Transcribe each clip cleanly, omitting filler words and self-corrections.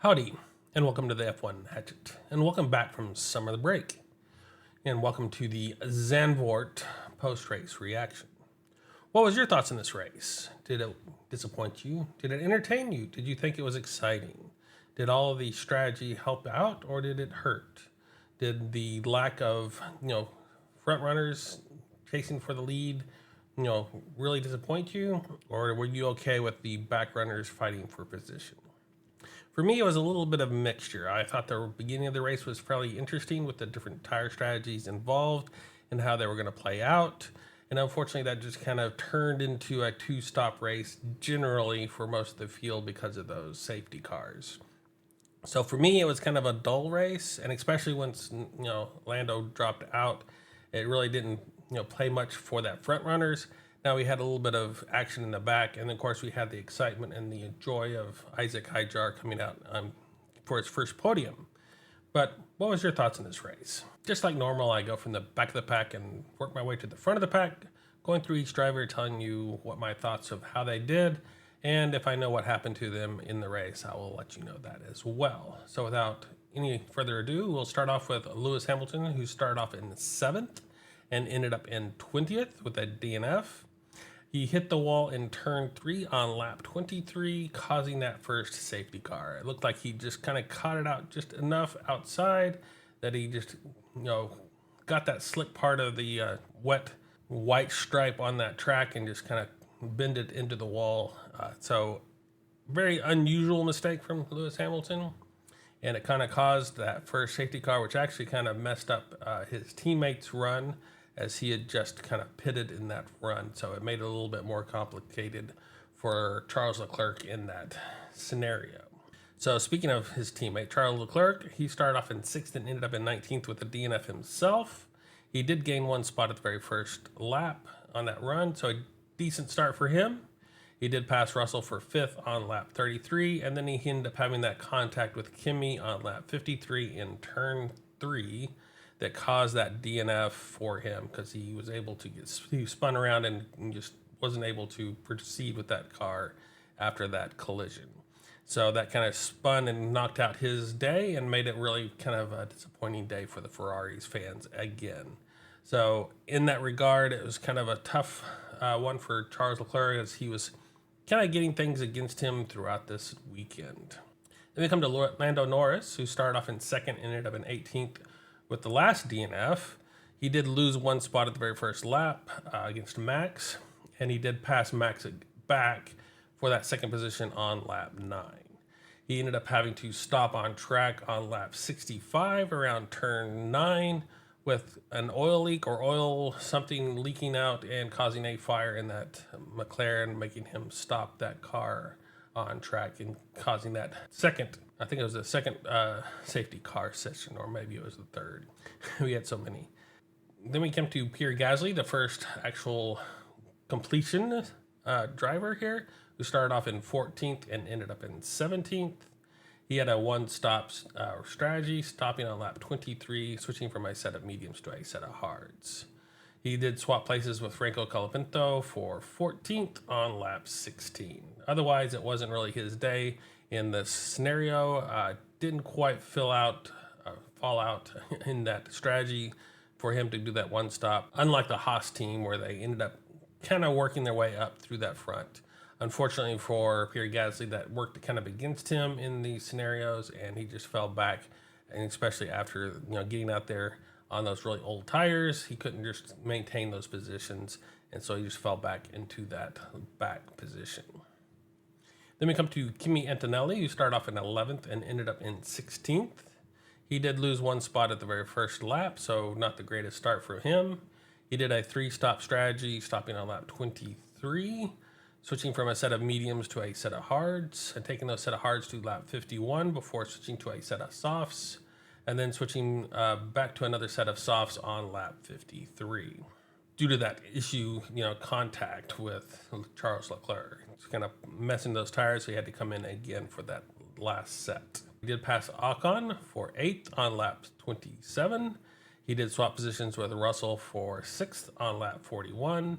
Howdy, and welcome to the F1 Hatchet, and welcome back from summer break, and welcome to the Zandvoort post-race reaction. What was your thoughts on this race? Did it disappoint you? Did it entertain you? Did you think it was exciting? Did all of the strategy help out, or did it hurt? Did the lack of, front runners chasing for the lead, really disappoint you, or were you okay with the back runners fighting for position? For me, it was a little bit of a mixture. I thought the beginning of the race was fairly interesting with the different tire strategies involved and how they were going to play out. And unfortunately, that just kind of turned into a two-stop race generally for most of the field because of those safety cars. So for me, it was kind of a dull race, and especially once Lando dropped out, it really didn't play much for that front runners. Now we had a little bit of action in the back, and of course we had the excitement and the joy of Isaac Hajjar coming out for his first podium. But what was your thoughts on this race? Just like normal, I go from the back of the pack and work my way to the front of the pack, going through each driver, telling you what my thoughts of how they did, and if I know what happened to them in the race, I will let you know that as well. So without any further ado, we'll start off with Lewis Hamilton, who started off in 7th and ended up in 20th with a DNF. He hit the wall in turn 3 on lap 23, causing that first safety car. It looked like he just kind of caught it out just enough outside that he just, got that slick part of the wet white stripe on that track and just kind of bend it into the wall. So very unusual mistake from Lewis Hamilton. And it kind of caused that first safety car, which actually kind of messed up his teammates' run, as he had just kind of pitted in that run. So it made it a little bit more complicated for Charles Leclerc in that scenario. So speaking of his teammate, Charles Leclerc, he started off in 6th and ended up in 19th with a DNF himself. He did gain 1 spot at the very first lap on that run, so a decent start for him. He did pass Russell for 5th on lap 33, and then he ended up having that contact with Kimi on lap 53 in turn 3, that caused that DNF for him because he was able to he spun around and just wasn't able to proceed with that car after that collision. So that kind of spun and knocked out his day and made it really kind of a disappointing day for the Ferraris fans again. So in that regard, it was kind of a tough one for Charles Leclerc as he was kind of getting things against him throughout this weekend. Then we come to Lando Norris, who started off in 2nd and ended up in 18th. With the last DNF, he did lose 1 spot at the very first lap against Max, and he did pass Max back for that 2nd position on lap 9. He ended up having to stop on track on lap 65 around turn 9 with an oil leak or oil something leaking out and causing a fire in that McLaren, making him stop that car on track and causing that second, I think it was the second safety car session, or maybe it was the third. We had so many. Then we came to Pierre Gasly, the first actual completion driver here, who started off in 14th and ended up in 17th. He had a 1-stop strategy, stopping on lap 23, switching from a set of mediums to a set of hards. He did swap places with Franco Colapinto for 14th on lap 16. Otherwise, it wasn't really his day in this scenario. Didn't quite fall out in that strategy for him to do that 1-stop. Unlike the Haas team, where they ended up kind of working their way up through that front. Unfortunately for Pierre Gasly, that worked kind of against him in these scenarios, and he just fell back. And especially after getting out there on those really old tires, he couldn't just maintain those positions, and so he just fell back into that back position. Then we come to Kimi Antonelli, who started off in 11th and ended up in 16th. He did lose 1 spot at the very first lap, so not the greatest start for him. He did a 3-stop strategy, stopping on lap 23, switching from a set of mediums to a set of hards, and taking those set of hards to lap 51 before switching to a set of softs, and then switching back to another set of softs on lap 53. Due to that issue, contact with Charles Leclerc, it's kind of messing those tires, so he had to come in again for that last set. He did pass Ocon for 8th on lap 27. He did swap positions with Russell for 6th on lap 41.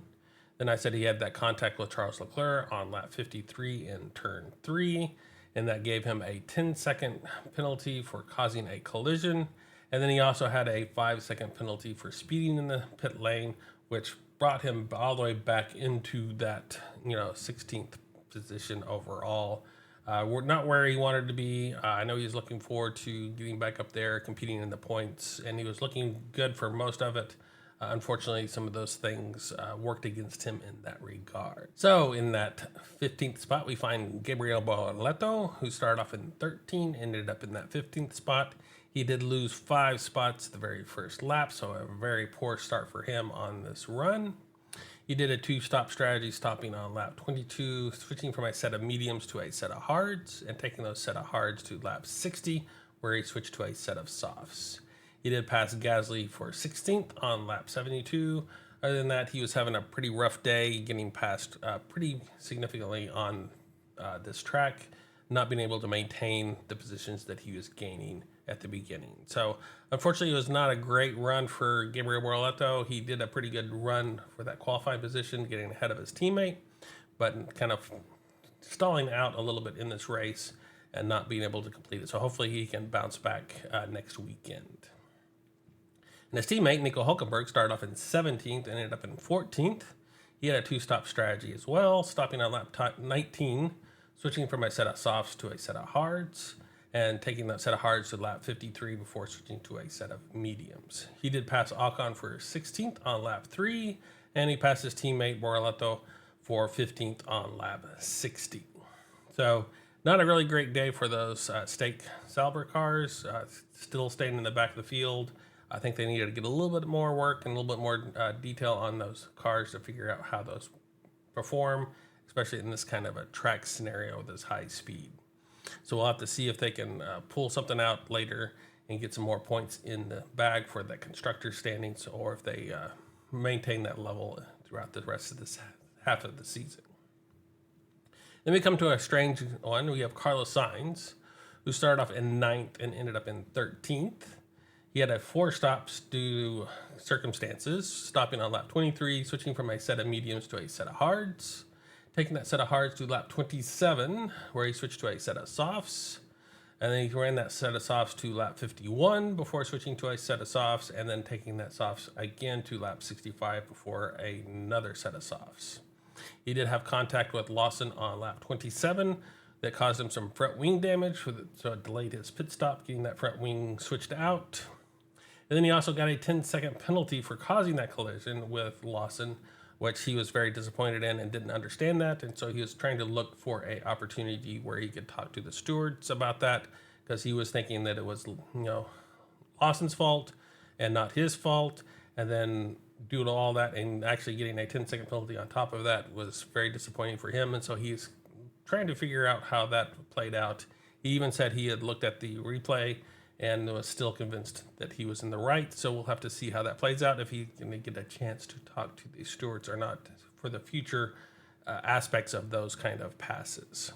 Then I said he had that contact with Charles Leclerc on lap 53 in turn 3. and that gave him a 10-second penalty for causing a collision. And then he also had a 5-second penalty for speeding in the pit lane, which brought him all the way back into that 16th position overall. We're not where he wanted to be. I know he's looking forward to getting back up there, competing in the points, and he was looking good for most of it. Unfortunately, some of those things worked against him in that regard. So in that 15th spot, we find Gabriel Borleto, who started off in 13, ended up in that 15th spot. He did lose 5 spots the very first lap, so a very poor start for him on this run. He did a 2-stop strategy, stopping on lap 22, switching from a set of mediums to a set of hards, and taking those set of hards to lap 60, where he switched to a set of softs. He did pass Gasly for 16th on lap 72. Other than that, he was having a pretty rough day, getting passed pretty significantly on this track, not being able to maintain the positions that he was gaining at the beginning. So unfortunately, it was not a great run for Gabriel Borleto. He did a pretty good run for that qualifying position, getting ahead of his teammate, but kind of stalling out a little bit in this race and not being able to complete it. So hopefully he can bounce back next weekend. And his teammate, Nico Hülkenberg, started off in 17th and ended up in 14th. He had a 2-stop strategy as well, stopping on lap 19, switching from a set of softs to a set of hards, and taking that set of hards to lap 53 before switching to a set of mediums. He did pass Ocon for 16th on lap 3, and he passed his teammate Borleto for 15th on lap 60. So not a really great day for those Stake Sauber cars, still staying in the back of the field. I think they needed to get a little bit more work and a little bit more detail on those cars to figure out how those perform, especially in this kind of a track scenario with this high speed. So we'll have to see if they can pull something out later and get some more points in the bag for that constructor standings, or if they maintain that level throughout the rest of this half of the season. Then we come to a strange one. We have Carlos Sainz, who started off in 9th and ended up in 13th. He had 4 stops due to circumstances, stopping on lap 23, switching from a set of mediums to a set of hards, taking that set of hards to lap 27, where he switched to a set of softs, and then he ran that set of softs to lap 51 before switching to a set of softs, and then taking that softs again to lap 65 before another set of softs. He did have contact with Lawson on lap 27 that caused him some front wing damage, so it delayed his pit stop, getting that front wing switched out. And then he also got a 10-second penalty for causing that collision with Lawson, which he was very disappointed in and didn't understand that. And so he was trying to look for an opportunity where he could talk to the stewards about that, because he was thinking that it was, Lawson's fault and not his fault. And then due to all that and actually getting a 10-second penalty on top of that was very disappointing for him. And so he's trying to figure out how that played out. He even said he had looked at the replay and was still convinced that he was in the right. So we'll have to see how that plays out, if he's going to get a chance to talk to the stewards or not for the future aspects of those kind of passes.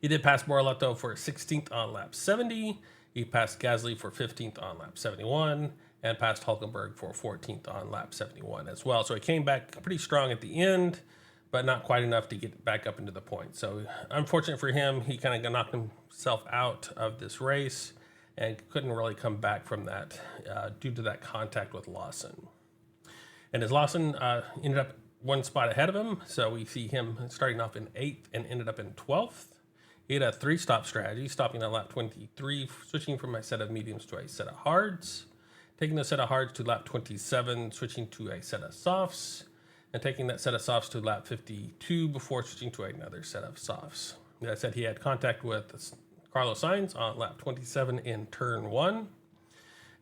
He did pass Borleto for 16th on lap 70. He passed Gasly for 15th on lap 71 and passed Hülkenberg for 14th on lap 71 as well. So he came back pretty strong at the end, but not quite enough to get back up into the points. So unfortunate for him, he kind of knocked himself out of this race and couldn't really come back from that due to that contact with Lawson. And as Lawson ended up 1 spot ahead of him, so we see him starting off in 8th and ended up in 12th. He had a 3-stop strategy, stopping on lap 23, switching from a set of mediums to a set of hards, taking the set of hards to lap 27, switching to a set of softs, and taking that set of softs to lap 52 before switching to another set of softs. As I said, he had contact with Carlos Sainz on lap 27 in turn 1,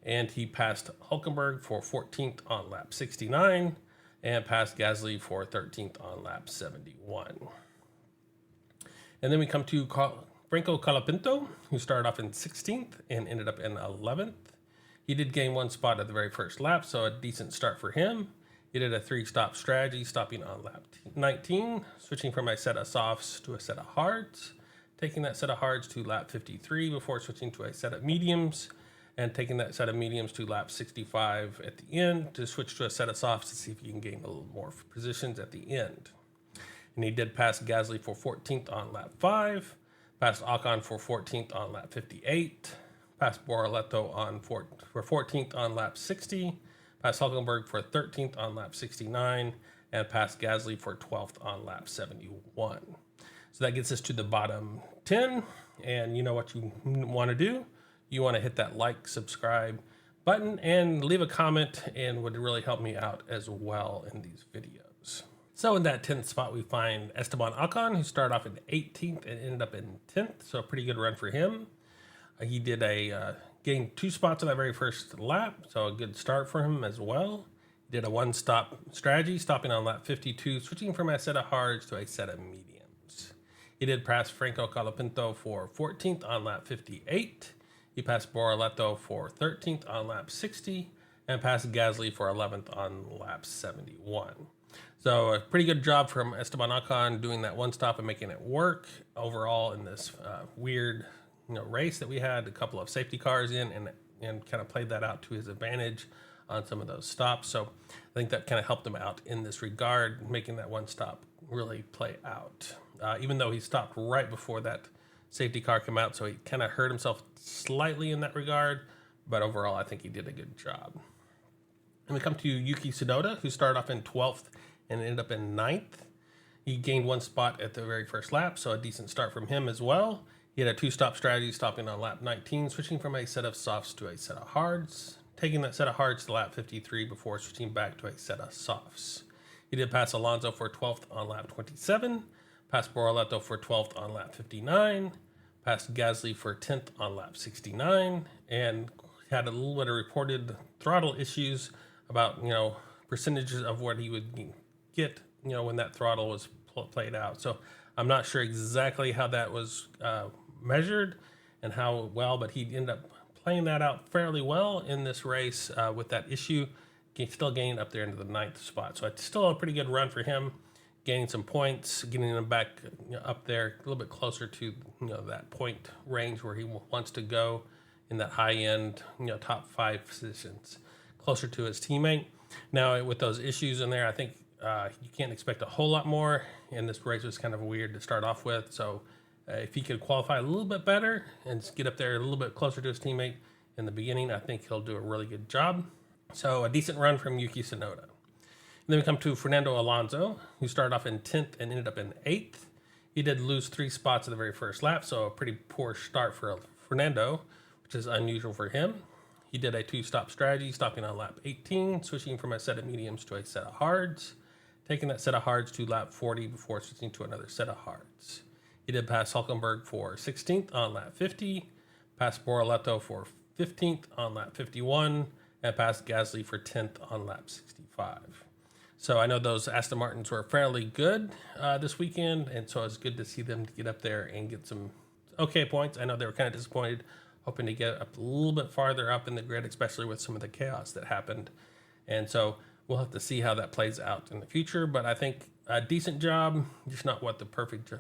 and he passed Hülkenberg for 14th on lap 69, and passed Gasly for 13th on lap 71. And then we come to Franco Colapinto, who started off in 16th and ended up in 11th. He did gain 1 spot at the very first lap, so a decent start for him. He did a 3-stop strategy, stopping on lap 19, switching from a set of softs to a set of hards, taking that set of hards to lap 53 before switching to a set of mediums, and taking that set of mediums to lap 65 at the end to switch to a set of softs to see if he can gain a little more positions at the end. And he did pass Gasly for 14th on lap 5, Passed Ocon for 14th on lap 58. Passed Borletto for 14th on lap 60. Passed Hulkenberg for 13th on lap 69. And passed Gasly for 12th on lap 71. So that gets us to the bottom 10. And you know what you want to do? You want to hit that like, subscribe button, and leave a comment, and would really help me out as well in these videos. So in that 10th spot, we find Esteban Ocon, who started off in 18th and ended up in 10th. So a pretty good run for him. He did gained 2 spots on that very first lap. So a good start for him as well. He did a 1-stop strategy, stopping on lap 52, switching from a set of hards to a set of mediums. He did pass Franco Colapinto for 14th on lap 58. He passed Borletto for 13th on lap 60 and passed Gasly for 11th on lap 71. So a pretty good job from Esteban Ocon doing that 1-stop and making it work overall in this weird race that we had. A couple of safety cars in and kind of played that out to his advantage on some of those stops. So I think that kind of helped him out in this regard, making that 1-stop really play out. Even though he stopped right before that safety car came out, so he kind of hurt himself slightly in that regard, but overall I think he did a good job. And we come to Yuki Tsunoda, who started off in 12th and ended up in 9th. He gained 1 spot at the very first lap, so a decent start from him as well. He had a 2-stop strategy, stopping on lap 19, switching from a set of softs to a set of hards, taking that set of hards to lap 53 before switching back to a set of softs. He did pass Alonso for 12th on lap 27, passed Borletto for 12th on lap 59, passed Gasly for 10th on lap 69, and had a little bit of reported throttle issues about, percentages of what he would get, when that throttle was played out. So I'm not sure exactly how that was measured and how well, but he ended up playing that out fairly well in this race with that issue. Still gaining up there into the 9th spot. So it's still a pretty good run for him, gaining some points, getting him back up there a little bit closer to that point range where he wants to go in that high end, top 5 positions, closer to his teammate. Now with those issues in there, I think you can't expect a whole lot more, and this race was kind of weird to start off with. So if he could qualify a little bit better and get up there a little bit closer to his teammate in the beginning, I think he'll do a really good job. So a decent run from Yuki Tsunoda. And then we come to Fernando Alonso, who started off in 10th and ended up in 8th. He did lose 3 spots at the very first lap, so a pretty poor start for Fernando, which is unusual for him. He did a 2-stop strategy, stopping on lap 18, switching from a set of mediums to a set of hards, taking that set of hards to lap 40 before switching to another set of hards. He did pass Hulkenberg for 16th on lap 50, passed Borletto for 15th on lap 51, and passed Gasly for 10th on lap 65. So I know those Aston Martins were fairly good this weekend, and so it's good to see them get up there and get some okay points. I know they were kind of disappointed, hoping to get up a little bit farther up in the grid, especially with some of the chaos that happened. And so we'll have to see how that plays out in the future, but I think a decent job, just not what the perfect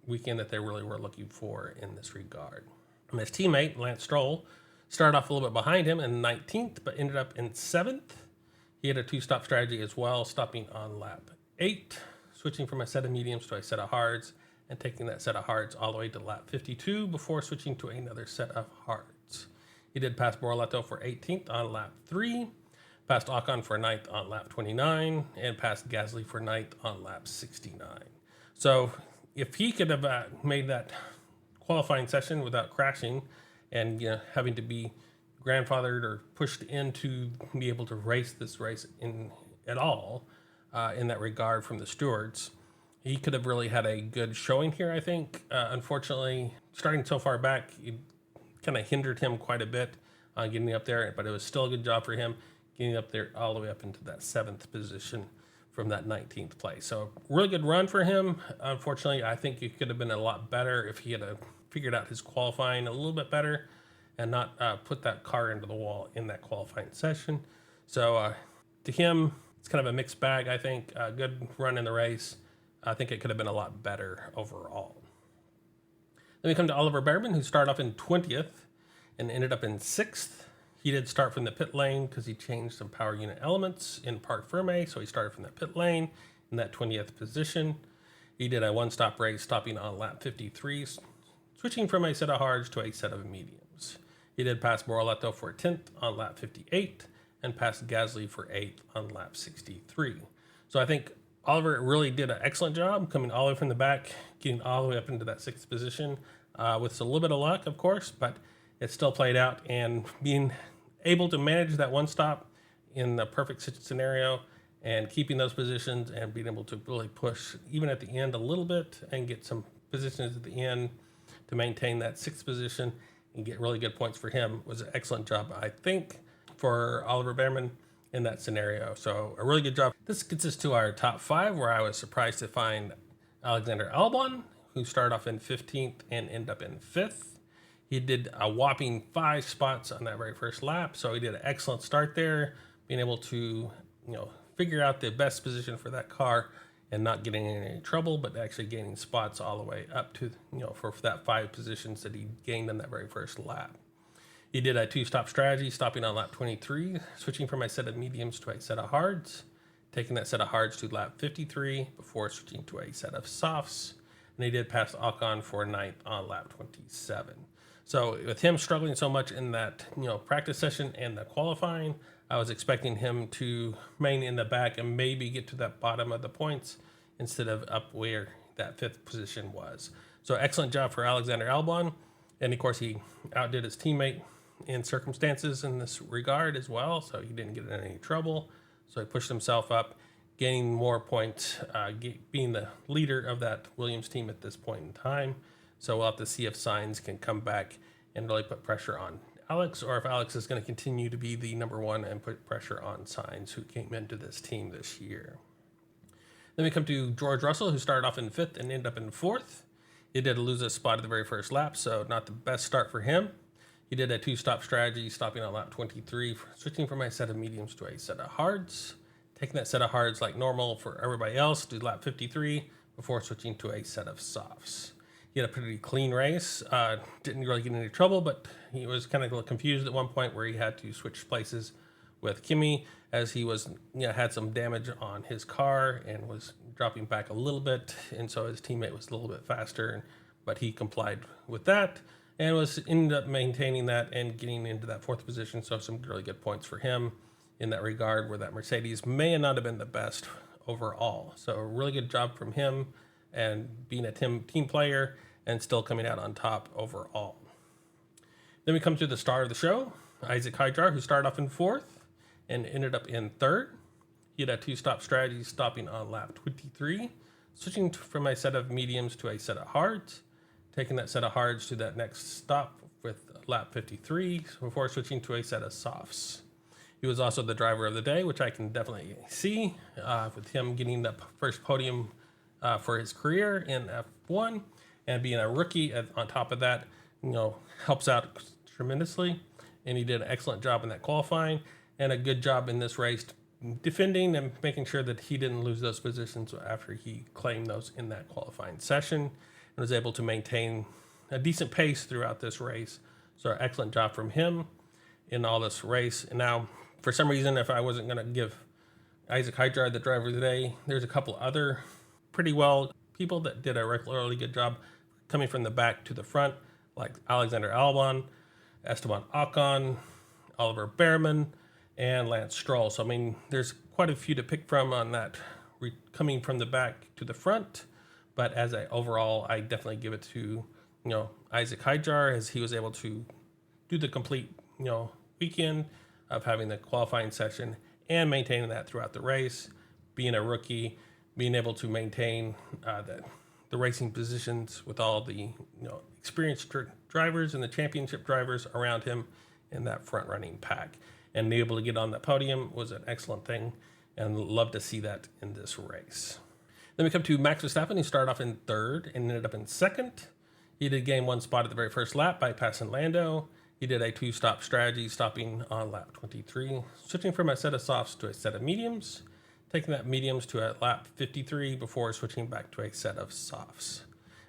weekend that they really were looking for in this regard. And his teammate, Lance Stroll, started off a little bit behind him in 19th, but ended up in 7th. He had a 2-stop strategy as well, stopping on lap 8, switching from a set of mediums to a set of hards, and taking that set of hards all the way to lap 52 before switching to another set of hards. He did pass Borletto for 18th on lap 3, passed Ocon for 9th on lap 29, and passed Gasly for 9th on lap 69. So if he could have made that qualifying session without crashing and having to be grandfathered or pushed in to be able to race this race at all in that regard from the stewards, he could have really had a good showing here, I think. Unfortunately, starting so far back, it kind of hindered him quite a bit on getting up there, but it was still a good job for him getting up there all the way up into that 7th position from that 19th place. So really good run for him. Unfortunately, I think it could have been a lot better if he had figured out his qualifying a little bit better and not put that car into the wall in that qualifying session. So to him, it's kind of a mixed bag, I think. A good run in the race. I think it could have been a lot better overall. Then we come to Oliver Bearman, who started off in 20th and ended up in 6th. He did start from the pit lane because he changed some power unit elements in Parc Ferme, so he started from that pit lane in that 20th position. He did a 1-stop race, stopping on lap 53, switching from a set of hards to a set of mediums. He did pass Borletto for 10th on lap 58 and passed Gasly for 8th on lap 63. So I think Oliver really did an excellent job coming all the way from the back, getting all the way up into that 6th position with a little bit of luck, of course, but it still played out, and being able to manage that one stop in the perfect scenario and keeping those positions and being able to really push even at the end a little bit and get some positions at the end to maintain that 6th position and get really good points for him was an excellent job, I think, for Oliver Bearman in that scenario. So a really good job. This gets us to our top 5, where I was surprised to find Alexander Albon, who started off in 15th and ended up in 5th. He did a whopping 5 spots on that very first lap, so he did an excellent start there, being able to, figure out the best position for that car and not getting in any trouble, but actually gaining spots all the way up to, for that 5 positions that he gained on that very first lap. He did a 2-stop strategy, stopping on lap 23, switching from a set of mediums to a set of hards, taking that set of hards to lap 53 before switching to a set of softs. And he did pass Ocon for 9th on lap 27. So with him struggling so much in that, practice session and the qualifying, I was expecting him to remain in the back and maybe get to that bottom of the points instead of up where that 5th position was. So excellent job for Alexander Albon. And of course, he outdid his teammate in circumstances in this regard as well. So he didn't get in any trouble. So he pushed himself up, gaining more points, being the leader of that Williams team at this point in time. So we'll have to see if Sainz can come back and really put pressure on Alex, or if Alex is going to continue to be the number 1 and put pressure on Sainz, who came into this team this year. Then we come to George Russell, who started off in 5th and ended up in 4th. He did lose a spot at the very first lap, so not the best start for him. He did a 2-stop strategy, stopping on lap 23, switching from a set of mediums to a set of hards, taking that set of hards like normal for everybody else to lap 53 before switching to a set of softs. He had a pretty clean race, didn't really get into trouble, but he was kind of confused at one point where he had to switch places with Kimi as he was, had some damage on his car and was dropping back a little bit, and so his teammate was a little bit faster, but he complied with that and ended up maintaining that and getting into that 4th position. So some really good points for him in that regard, where that Mercedes may not have been the best overall. So a really good job from him and being a team player and still coming out on top overall. Then we come to the star of the show, Isaac Hydjar, who started off in 4th and ended up in 3rd. He had a 2-stop strategy, stopping on lap 23, switching from a set of mediums to a set of hards, taking that set of hards to that next stop with lap 53 before switching to a set of softs. He was also the driver of the day, which I can definitely see with him getting the first podium for his career in F1, and being a rookie on top of that, helps out tremendously. And he did an excellent job in that qualifying and a good job in this race defending and making sure that he didn't lose those positions after he claimed those in that qualifying session, and was able to maintain a decent pace throughout this race. So excellent job from him in all this race. And now, for some reason, if I wasn't going to give Isaac Hydjar the driver of the day, there's a couple other pretty well people that did a really good job coming from the back to the front, like Alexander Albon, Esteban Ocon, Oliver Bearman, and Lance Stroll. So, there's quite a few to pick from on that coming from the back to the front. But as overall, I definitely give it to, Isaac Hydjar, as he was able to do the complete, weekend of having the qualifying session and maintaining that throughout the race, being a rookie, being able to maintain the racing positions with all the experienced drivers and the championship drivers around him in that front running pack, and be able to get on that podium was an excellent thing, and love to see that in this race. Then we come to Max Verstappen, who started off in 3rd and ended up in 2nd. He did gain 1 spot at the very first lap by passing Lando. He did a 2-stop strategy, stopping on lap 23, switching from a set of softs to a set of mediums, taking that mediums to a lap 53 before switching back to a set of softs.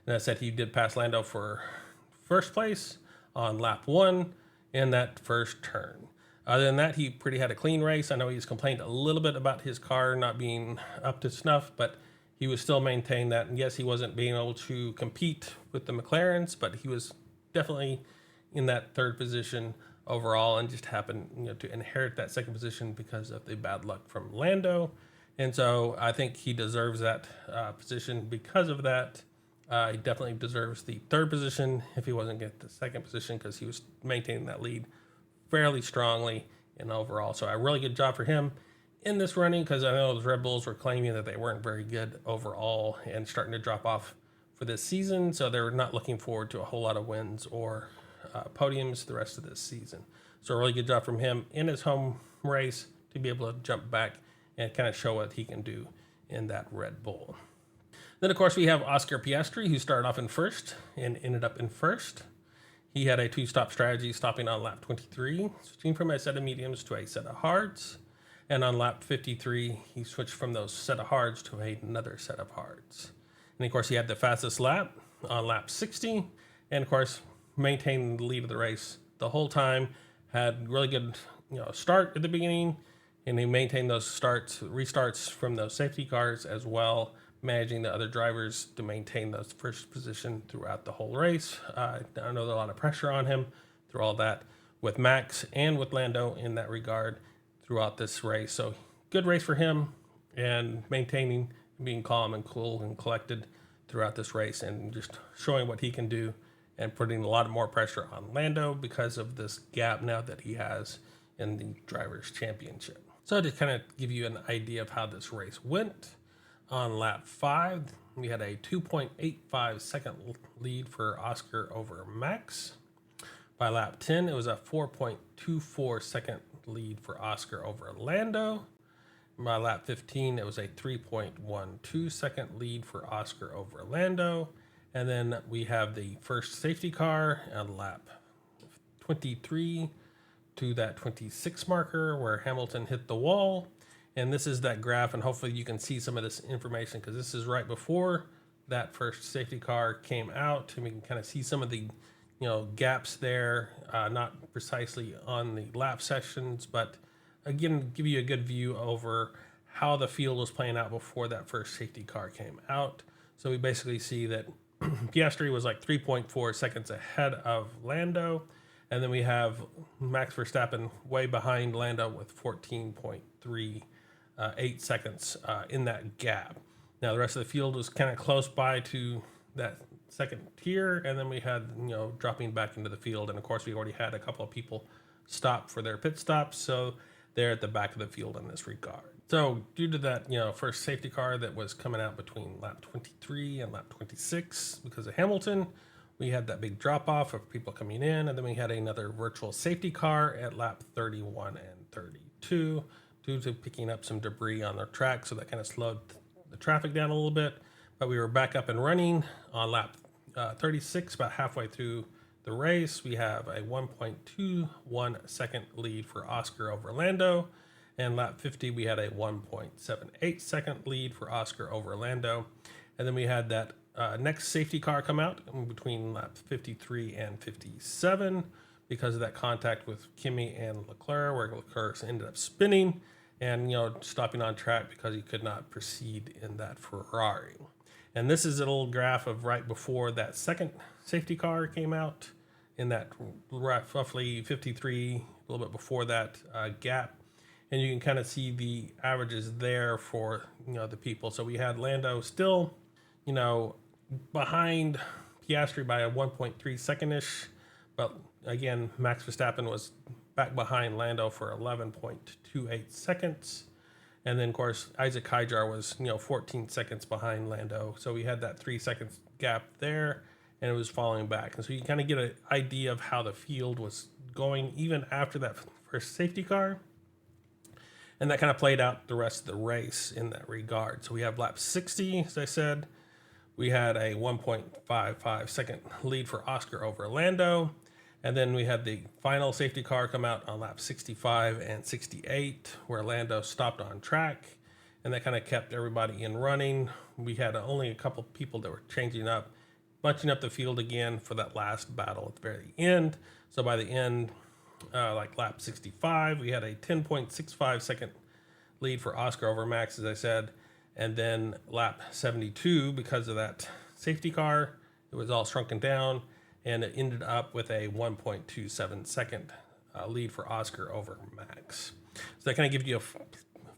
And I said he did pass Lando for first place on lap 1 in that first turn. Other than that, he pretty had a clean race. I know he's complained a little bit about his car not being up to snuff, but he was still maintained that. And yes, he wasn't being able to compete with the McLarens, but he was definitely in that third position overall, and just happened, to inherit that second position because of the bad luck from Lando. And so I think he deserves that position because of that. He definitely deserves the third position if he wasn't get the second position, because he was maintaining that lead fairly strongly in overall. So a really good job for him in this running, because I know the Red Bulls were claiming that they weren't very good overall and starting to drop off for this season. So they're not looking forward to a whole lot of wins or podiums the rest of this season. So a really good job from him in his home race to be able to jump back and kind of show what he can do in that Red Bull. Then, of course, we have Oscar Piastri, who started off in first and ended up in first. He had a two-stop strategy, stopping on lap 23, switching from a set of mediums to a set of hards. And on lap 53, he switched from those set of hards to another set of hards. And, of course, he had the fastest lap on lap 60. And, of course, maintained the lead of the race the whole time. Had really good, start at the beginning, and he maintained those restarts from those safety cars as well, managing the other drivers to maintain those first position throughout the whole race. I know there's a lot of pressure on him through all that with Max and with Lando in that regard throughout this race. So good race for him, and maintaining being calm and cool and collected throughout this race, and just showing what he can do, and putting a lot more pressure on Lando because of this gap now that he has in the Drivers' Championship. So to kind of give you an idea of how this race went, on lap 5, we had a 2.85 second lead for Oscar over Max. By lap 10, it was a 4.24 second lead for Oscar over Lando. By lap 15, it was a 3.12 second lead for Oscar over Lando. And then we have the first safety car on lap 23 to that 26 marker where Hamilton hit the wall. And this is that graph, and hopefully you can see some of this information, because this is right before that first safety car came out, and we can kind of see some of the gaps there, not precisely on the lap sections, but again, give you a good view over how the field was playing out before that first safety car came out. So we basically see that Piastri was like 3.4 seconds ahead of Lando. And then we have Max Verstappen way behind Lando with 14.38 seconds in that gap. Now, the rest of the field was kind of close by to that second tier. And then we had, dropping back into the field. And of course, we already had a couple of people stop for their pit stops. So they're at the back of the field in this regard. So due to that, first safety car that was coming out between lap 23 and lap 26 because of Hamilton, we had that big drop off of people coming in, and then we had another virtual safety car at lap 31 and 32 due to picking up some debris on the track, so that kind of slowed the traffic down a little bit. But we were back up and running on lap 36, about halfway through the race. We have a 1.21 second lead for Oscar over Lando. And lap 50, we had a 1.78 second lead for Oscar over Lando. And then we had that next safety car come out in between lap 53 and 57 because of that contact with Kimi and Leclerc, where Leclerc ended up spinning and, stopping on track because he could not proceed in that Ferrari. And this is a little graph of right before that second safety car came out in that roughly 53, a little bit before that gap. And you can kind of see the averages there for, the people. So we had Lando still, behind Piastri by a 1.3 second-ish. But again, Max Verstappen was back behind Lando for 11.28 seconds. And then, of course, Isaac Hydjar was, 14 seconds behind Lando. So we had that 3 seconds gap there, and it was falling back. And so you kind of get an idea of how the field was going even after that first safety car. And that kind of played out the rest of the race in that regard. So we have lap 60, as I said. We had a 1.55 second lead for Oscar over Lando. And then we had the final safety car come out on lap 65 and 68, where Lando stopped on track. And that kind of kept everybody in running. We had only a couple people that were bunching up the field again for that last battle at the very end. So by the end, like lap 65, we had a 10.65 second lead for Oscar over Max, as I said. And then lap 72, because of that safety car, it was all shrunken down, and it ended up with a 1.27 second lead for Oscar over Max. So that kind of gives you a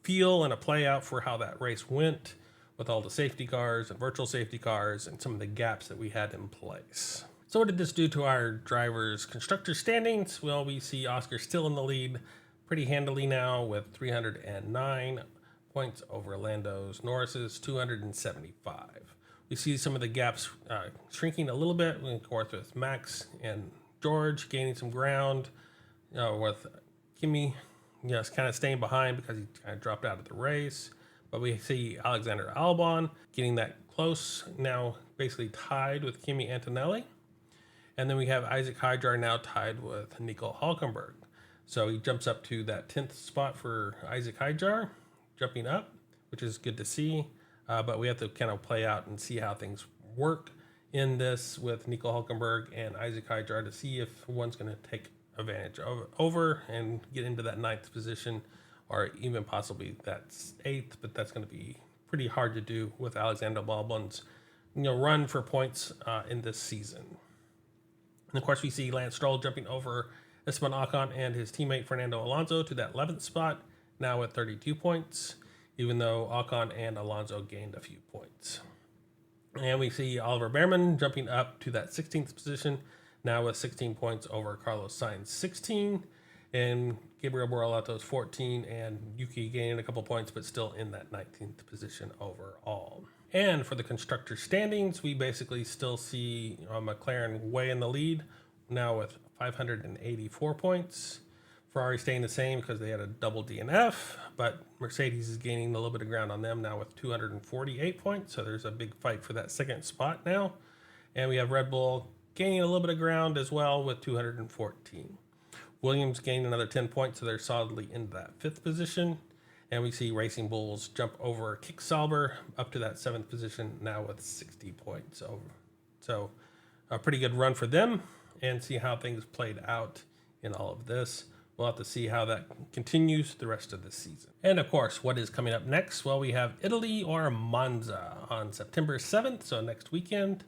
feel and a play out for how that race went with all the safety cars and virtual safety cars and some of the gaps that we had in place. So what did this do to our drivers' constructor standings? Well, we see Oscar still in the lead pretty handily now with 309 points over Lando's Norris's 275. We see some of the gaps shrinking a little bit, of course, with Max and George gaining some ground, with Kimi kind of staying behind because he kind of dropped out of the race. But we see Alexander Albon getting that close, now basically tied with Kimi Antonelli. And then we have Isaac Hydjar now tied with Nico Hülkenberg. So he jumps up to that 10th spot for Isaac Hydjar, jumping up, which is good to see. But we have to kind of play out and see how things work in this with Nico Hülkenberg and Isaac Hydjar to see if one's going to take advantage over and get into that 9th position, or even possibly that 8th, but that's going to be pretty hard to do with Alexander Albon's run for points in this season. And of course, we see Lance Stroll jumping over Esteban Ocon and his teammate Fernando Alonso to that 11th spot, now with 32 points, even though Ocon and Alonso gained a few points. And we see Oliver Behrman jumping up to that 16th position, now with 16 points over Carlos Sainz 16, and Gabriel Borolatos 14, and Yuki gaining a couple points, but still in that 19th position overall. And for the constructor standings, we basically still see McLaren way in the lead, now with 584 points. Ferrari staying the same because they had a double DNF, but Mercedes is gaining a little bit of ground on them now with 248 points. So there's a big fight for that second spot now. And we have Red Bull gaining a little bit of ground as well with 214. Williams gained another 10 points, so they're solidly in that 5th position. And we see Racing Bulls jump over Kick Sauber up to that 7th position now with 60 points over. So a pretty good run for them, and see how things played out in all of this. We'll have to see how that continues the rest of the season. And of course, what is coming up next? Well, we have Italy or Monza on September 7th, so next weekend.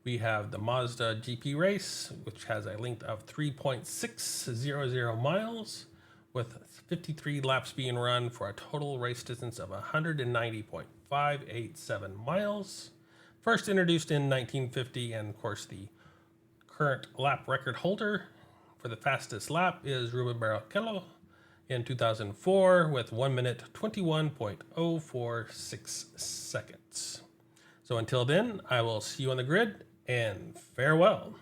We have the Mazda GP race, which has a length of 3.600 miles, with 53 laps being run for a total race distance of 190.587 miles. First introduced in 1950, and of course the current lap record holder for the fastest lap is Ruben Barrichello in 2004 with 1 minute 21.046 seconds. So until then, I will see you on the grid, and farewell.